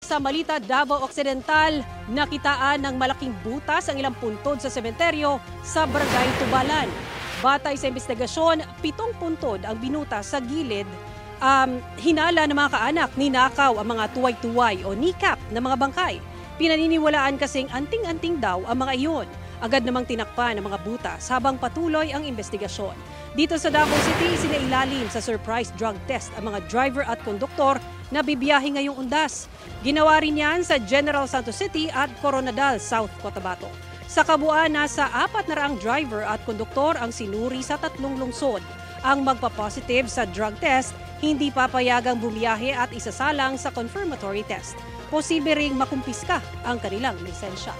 Sa Malita, Davao Occidental, nakitaan ng malaking butas ang ilang puntod sa sementeryo sa Barangay Tubalan. Batay sa investigasyon, 7 puntod ang binutas sa gilid. Hinala ng mga kaanak, ninakaw ang mga tuway-tuway o kneecap ng mga bangkay. Pinaniniwalaan kasing anting-anting daw ang mga iyon. Agad namang tinakpan ng mga butas habang patuloy ang investigasyon. Dito sa Davao City, sinailalim sa surprise drug test ang mga driver at konduktor na bibiyahe ngayong undas. Ginawa rin yan sa General Santos City at Coronadal, South Cotabato. Sa kabuuan, nasa 400 driver at konduktor ang sinuri sa 3 lungsod. Ang magpa-positive sa drug test, hindi papayagang bumiyahe at isasalang sa confirmatory test. Posible ring makumpiska ang kanilang lisensya.